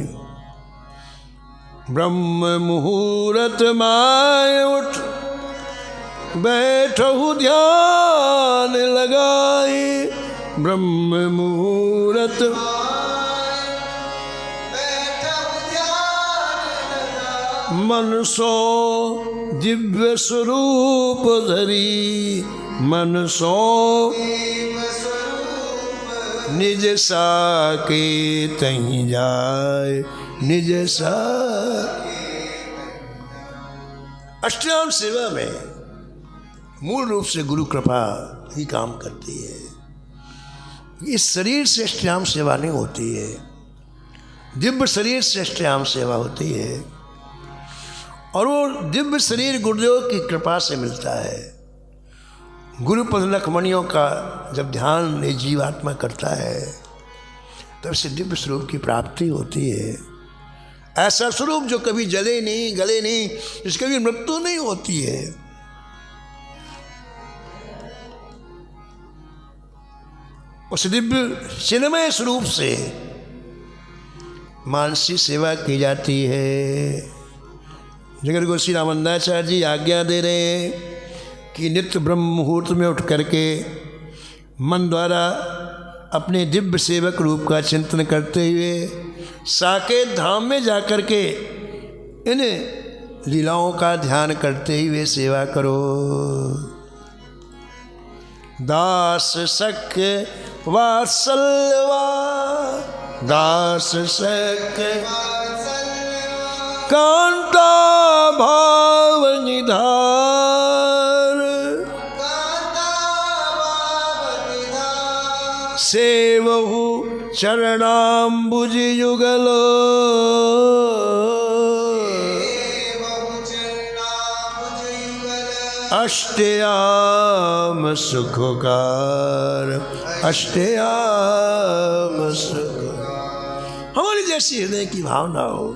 ब्रह्म मुहूर्त माय उठ बैठहु ध्यान लगाए, ब्रह्म मुहूर्त मन सो दिव्य स्वरूप धरी, मन सो निज साके तहीं जाए, निज सा। अष्टयाम सेवा में मूल रूप से गुरु कृपा ही काम करती है। इस शरीर से अष्टयाम सेवा नहीं होती है, दिव्य शरीर से अष्टयाम सेवा होती है, और वो दिव्य शरीर गुरुदेव की कृपा से मिलता है। गुरुपद लखमणियों का जब ध्यान ये जीवात्मा करता है तब से दिव्य स्वरूप की प्राप्ति होती है। ऐसा स्वरूप जो कभी जले नहीं, गले नहीं, जिसकी कभी मृत्यु नहीं होती है। उस दिव्य चिन्मय स्वरूप से मानसी सेवा की जाती है। जगत गुरु श्री रामानंदाचार्य जी आज्ञा दे रहे हैं कि नित्य ब्रह्म मुहूर्त में उठ करके मन द्वारा अपने दिव्य सेवक रूप का चिंतन करते हुए साकेत धाम में जाकर के इन लीलाओं का ध्यान करते हुए सेवा करो। दास सख्य वात्सल्यवा, दास सख्य कांता भाव निधार, सेवहु चरणाम्बुज युगल, अष्टयाम सुखकार, अष्टयाम सुख। हमारी जैसी हृदय की भावना हो,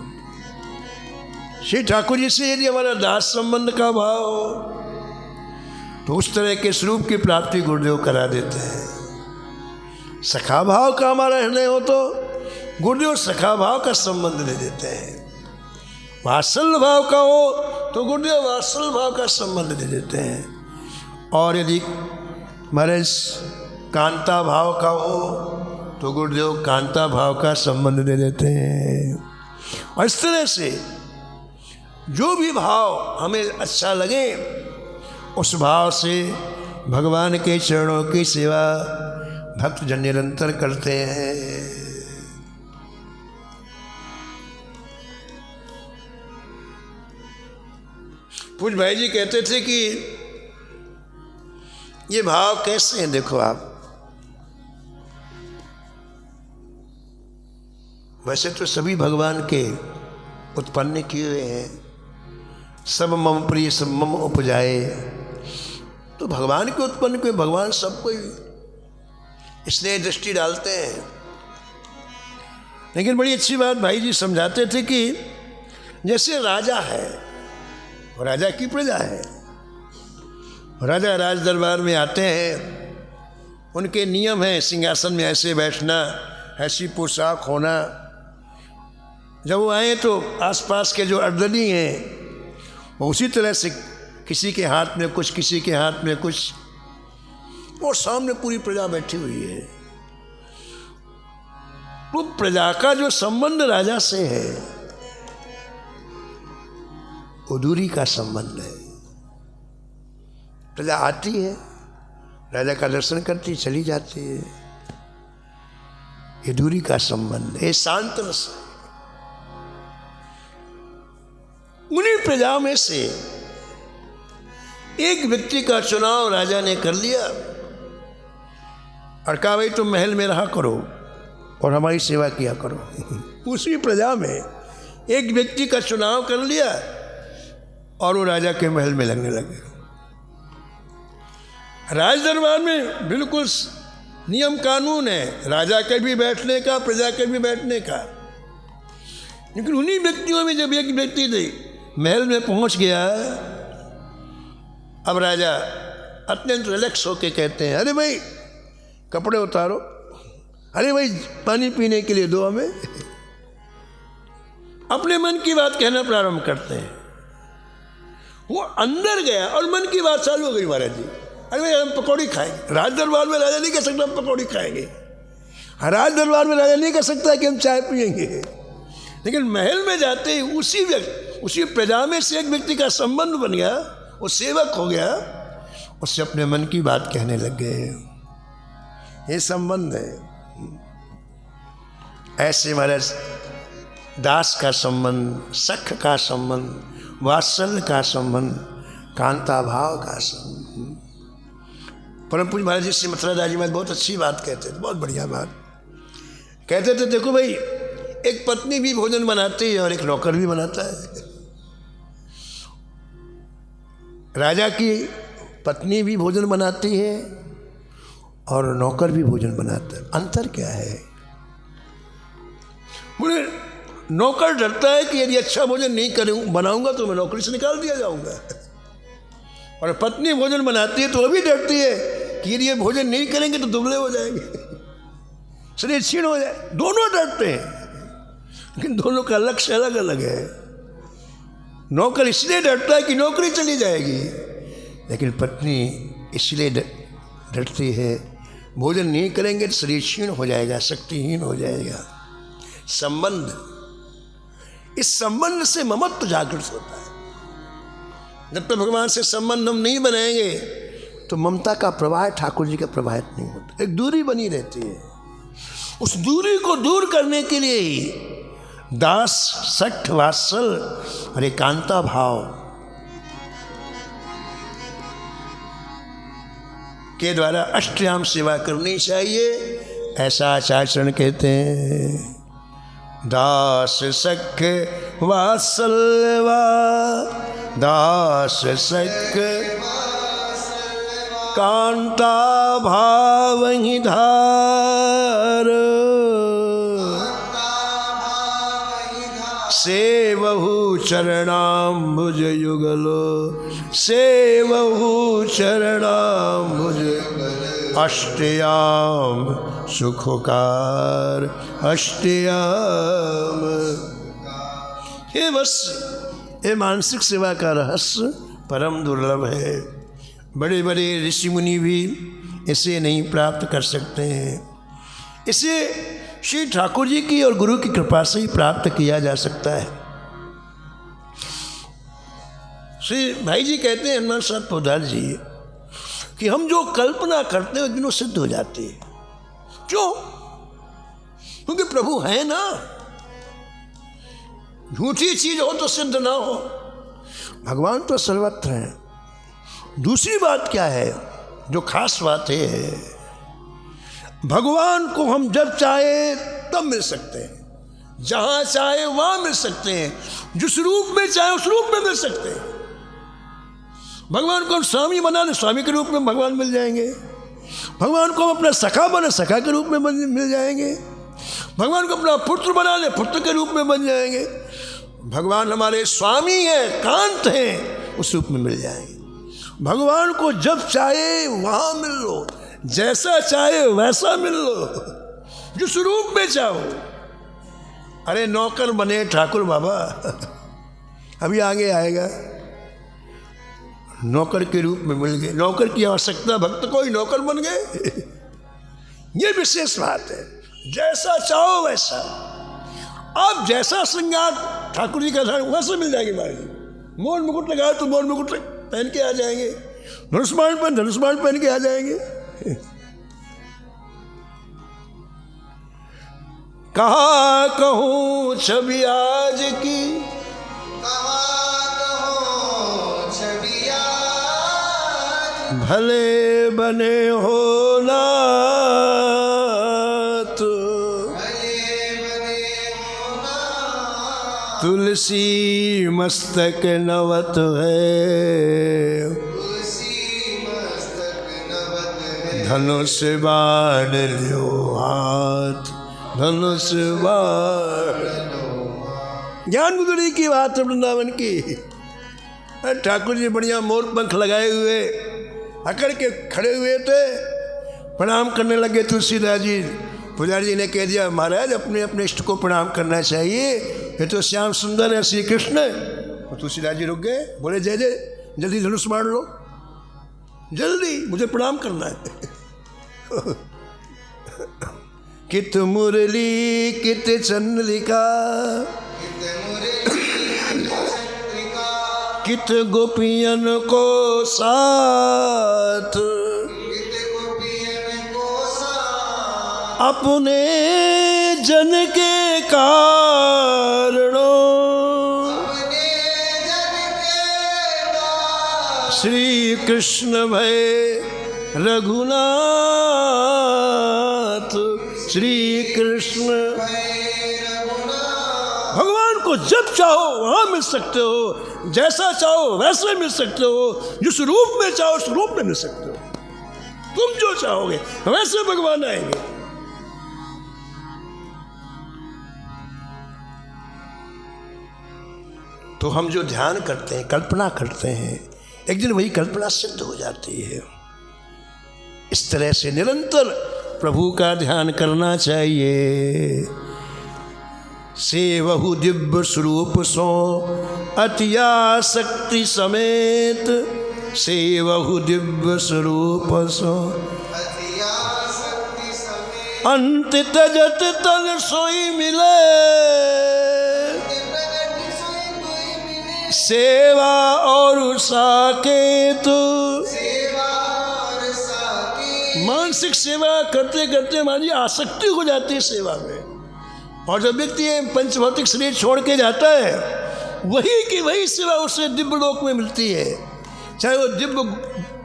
श्री ठाकुर जी से यदि हमारा दास संबंध का भाव हो तो उस तरह के स्वरूप की प्राप्ति गुरुदेव करा देते हैं। सखा भाव का हमारा हृदय हो तो गुरुदेव सखा भाव का संबंध ले देते हैं। वात्सल्य भाव का हो तो गुरुदेव वात्सल्य भाव का संबंध दे देते हैं। और यदि महाराज कांता भाव का हो तो गुरुदेव कांता भाव का संबंध दे देते हैं। और इस तरह से जो भी भाव हमें अच्छा लगे उस भाव से भगवान के चरणों की सेवा भक्तजन निरंतर करते हैं। पूज भाई जी कहते थे कि ये भाव कैसे हैं, देखो आप, वैसे तो सभी भगवान के उत्पन्न किए हुए हैं, सब मम प्रिय सब मम उपजाए, तो भगवान के उत्पन्न को भगवान सबको इसलिए दृष्टि डालते हैं। लेकिन बड़ी अच्छी बात भाई जी समझाते थे कि जैसे राजा है, राजा की प्रजा है, राजा राज दरबार में आते हैं, उनके नियम हैं, सिंहासन में ऐसे बैठना, ऐसी पोशाक होना। जब वो आए तो आसपास के जो अर्दली हैं वो उसी तरह से, किसी के हाथ में कुछ, किसी के हाथ में कुछ, और सामने पूरी प्रजा बैठी हुई है। तो प्रजा का जो संबंध राजा से है वो दूरी का संबंध है। प्रजा आती है, राजा का दर्शन करती, चली जाती है, ये दूरी का संबंध है, शांत रस। उन्हीं प्रजा में से एक व्यक्ति का चुनाव राजा ने कर लिया और कहा भाई तुम महल में रहा करो और हमारी सेवा किया करो। उसी प्रजा में एक व्यक्ति का चुनाव कर लिया और वो राजा के महल में लगने लगे। राज दरबार में बिल्कुल नियम कानून है राजा के भी बैठने का, प्रजा के भी बैठने का। लेकिन उन्हीं व्यक्तियों में जब एक व्यक्ति थे महल में पहुंच गया, अब राजा अत्यंत रिलैक्स होके कहते हैं, अरे भाई कपड़े उतारो, अरे भाई पानी पीने के लिए दो हमें। अपने मन की बात कहना प्रारंभ करते हैं। वो अंदर गया और मन की बात चालू हो गई, महाराज जी अरे भाई हम पकौड़ी खाएंगे। राज दरबार में राजा नहीं कह सकता हम पकौड़ी खाएंगे, राज दरबार में राजा नहीं कह सकता कि हम चाय पियेंगे। लेकिन महल में जाते ही उसी प्रजा में से एक व्यक्ति का संबंध बन गया, वो सेवक हो गया, उससे अपने मन की बात कहने लग गए। ये संबंध है। ऐसे महाराज दास का संबंध, सख का संबंध, वात्सल्य का संबंध, कांता भाव का संबंध। परम पूज्य महाराज जी श्री मथुरादास जी महाराज बहुत अच्छी बात कहते थे, बहुत बढ़िया बात कहते थे। देखो भाई, एक पत्नी भी भोजन बनाती है और एक नौकर भी बनाता है। राजा की पत्नी भी भोजन बनाती है और नौकर भी भोजन बनाता है। अंतर क्या है? बोले नौकर डरता है कि यदि अच्छा भोजन नहीं बनाऊंगा तो मैं नौकरी से निकाल दिया जाऊंगा, और पत्नी भोजन बनाती है तो वो भी डरती है कि यदि ये भोजन नहीं करेंगे तो दुबले हो जाएंगे, शरीर क्षीण हो जाए। दोनों डरते हैं, लेकिन दोनों का लक्ष्य अलग अलग है। नौकर इसलिए डरता है कि नौकरी चली जाएगी, लेकिन पत्नी इसलिए डरती है भोजन नहीं करेंगे तो शरीर क्षीण हो जाएगा, शक्तिहीन हो जाएगा। संबंध, इस संबंध से ममत्व जागृत होता है। जब तक भगवान से संबंध हम नहीं बनाएंगे तो ममता का प्रवाह ठाकुर जी का प्रवाहित नहीं होता, एक दूरी बनी रहती है। उस दूरी को दूर करने के लिए ही दास, सठ, वात्सल और एकांता भाव के द्वारा अष्टयाम सेवा करनी चाहिए, ऐसा आचार्य कहते हैं। दास सख वात्सल्यवा, दास सख कांता भाव ही धार, सेवहु चरणाम्बुज युगलो, सेवहु चरणाम्बुज अष्टयाम सुखकार, अष्टयाम। ये बस ये मानसिक सेवा का रहस्य परम दुर्लभ है। बड़े बड़े ऋषि मुनि भी इसे नहीं प्राप्त कर सकते हैं। इसे श्री ठाकुर जी की और गुरु की कृपा से ही प्राप्त किया जा सकता है। श्री भाई जी कहते हैं, हनुमान साहब पोदार जी, कि हम जो कल्पना करते हैं दिनों सिद्ध हो जाती है। क्यों? क्योंकि प्रभु है ना। झूठी चीज हो तो सिद्ध ना हो, भगवान तो सर्वत्र है। दूसरी बात क्या है जो खास बात है, भगवान को हम जब चाहे तब मिल सकते हैं, जहां चाहे वहां मिल सकते हैं, जिस रूप में चाहे उस रूप में मिल सकते हैं। भगवान को हम स्वामी बना ले, स्वामी के रूप में भगवान मिल जाएंगे। भगवान को हम अपना सखा बना, सखा के रूप में मिल जाएंगे। भगवान को अपना पुत्र बना ले, पुत्र के रूप में बन जाएंगे। भगवान हमारे स्वामी हैं, कांत हैं, उस रूप में मिल जाएंगे। भगवान को जब चाहे वहां मिल लो, जैसा चाहे वैसा मिल लो, जिस रूप में चाहो। अरे नौकर बने ठाकुर बाबा, अभी आगे आएगा। नौकर के रूप में मिल गए, नौकर की आवश्यकता भक्त को ही नौकर बन गए। ये विशेष बात है। जैसा चाहो वैसा, आप जैसा श्रृंगार ठाकुर जी का वैसे मिल जाएगी। मारी मोर मुकुट लगाओ तो मोर मुकुट पहन के आ जाएंगे, धनुष्मान पहन के आ जाएंगे। कहा कहूँ छवि आज की, भले बने हो नाथ, तुलसी मस्तक नवत है, धनुष बाण लो हाथ, धनुष बाण। ज्ञान गुदड़ी की बात है वृंदावन की। ठाकुर जी बढ़िया मोर पंख लगाए हुए अकड़ के खड़े हुए थे, प्रणाम करने लगे। तुलसीदास जी पुजारी जी ने कह दिया महाराज अपने अपने इष्ट को प्रणाम करना चाहिए, ये तो श्याम सुंदर है श्री कृष्ण। और तुलसीदास जी रुक गए, बोले जय जय, जल्दी धनुष मार लो, जल्दी मुझे प्रणाम करना है। कित मुरली कित चंद्रिका, कित गोपियन को साथ, अपने जन के कारणों, श्री कृष्ण भय रघुनाथ, श्री कृष्ण। भगवान को जब चाहो वहाँ मिल सकते हो, जैसा चाहो वैसे मिल सकते हो, जिस रूप में चाहो उस रूप में मिल सकते हो। तुम जो चाहोगे वैसे भगवान आएंगे। तो हम जो ध्यान करते हैं, कल्पना करते हैं, एक दिन वही कल्पना सिद्ध हो जाती है। इस तरह से निरंतर प्रभु का ध्यान करना चाहिए। सेवहु दिव्य स्वरूप सो अतियासक्ति समेत, सेवहु दिव्य स्वरूप सो अंत तजत तन सोई मिले, सेवा और साकेत। मानसिक सेवा करते करते हमारी आसक्ति हो जाती है सेवा में, और जब व्यक्ति पंचभौतिक शरीर छोड़ के जाता है, वही की वही सेवा उसे दिव्य लोक में मिलती है। चाहे वो दिव्य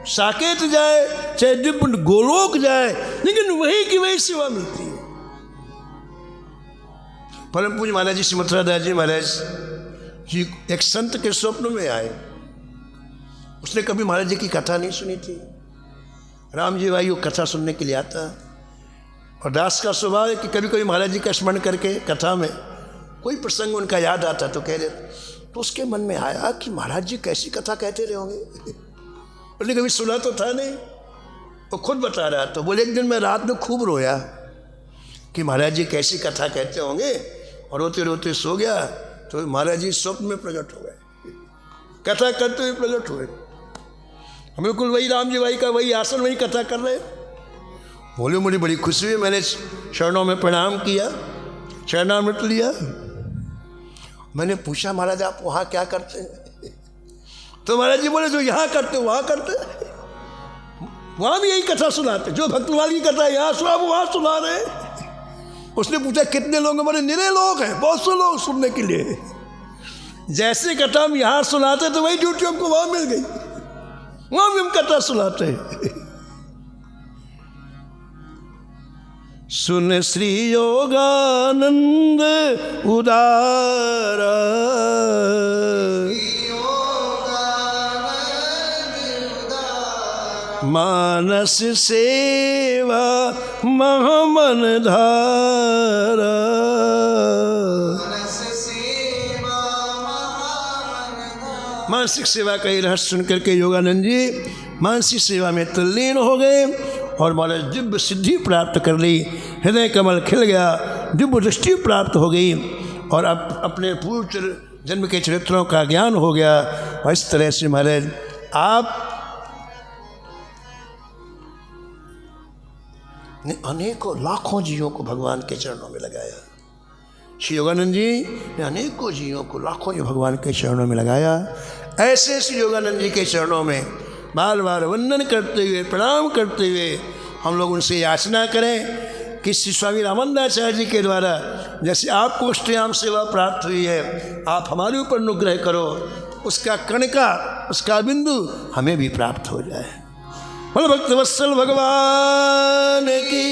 साकेत जाए, चाहे दिव्य गोलोक जाए, लेकिन वही की वही सेवा मिलती है। परम पूज्य महाराज जी श्री मथुरादास जी महाराज जी एक संत के स्वप्न में आए। उसने कभी महाराज जी की कथा नहीं सुनी थी। राम जी भाई वो कथा सुनने के लिए आता, और दास का स्वभाव है कि कभी कभी महाराज जी का स्मरण करके कथा में कोई प्रसंग उनका याद आता तो कह देते। तो उसके मन में आया कि महाराज जी कैसी कथा कहते रहे होंगे। उसने कभी सुना तो था नहीं, वो खुद बता रहा। तो बोले एक दिन मैं रात में खूब रोया कि महाराज जी कैसी कथा कहते होंगे, और रोते रोते सो गया। तो महाराज जी स्वप्न में प्रकट हो गए, कथा करते हुए प्रकट हुए। हम बिल्कुल वही राम जी भाई का वही आसन, वही कथा कर रहे। बोले मुझे बड़ी खुशी हुई, मैंने चरणों में प्रणाम किया, चरणामृत लिया। मैंने पूछा महाराज आप वहाँ क्या करते हैं? तो महाराज जी बोले जो यहाँ करते वहाँ करते, वहाँ भी यही कथा सुनाते। जो भक्तवाल की कथा यहाँ सुना वो वहाँ सुना रहे। उसने पूछा कितने लोग? हमारे निरे लोग हैं, बहुत से लोग सुनने के लिए। जैसे कथा हम यहाँ सुनाते तो वही ड्यूटी हमको वहाँ मिल गई, वहाँ भी हम कथा सुनाते हैं। सुन श्री योगानंद उदारा, मानस सेवा महामन धारा। मानसिक सेवा का ये रहस्य सुन करके योगानंद जी मानसिक सेवा में तल्लीन हो गए, और महाराज दिव्य सिद्धि प्राप्त कर ली। हृदय कमल खिल गया, दिव्य दृष्टि प्राप्त हो गई, और अब अपने पूर्व जन्म के चरित्रों का ज्ञान हो गया। और इस तरह से महाराज आप ने अनेकों लाखों जीवों को भगवान के चरणों में लगाया। श्री योगानंद जी ने अनेकों जीवों को लाखों जो भगवान के चरणों में लगाया। ऐसे श्री योगानंद जी के चरणों में बार बार वंदन करते हुए, प्रणाम करते हुए हम लोग उनसे याचना करें कि श्री स्वामी रामानंदाचार्य जी के द्वारा जैसे आपको अष्टयाम सेवा प्राप्त हुई है, आप हमारे ऊपर अनुग्रह करो, उसका कणिका, उसका बिंदु हमें भी प्राप्त हो जाए। बोलो भक्त वत्सल भगवान की।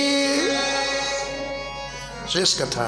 शेष कथा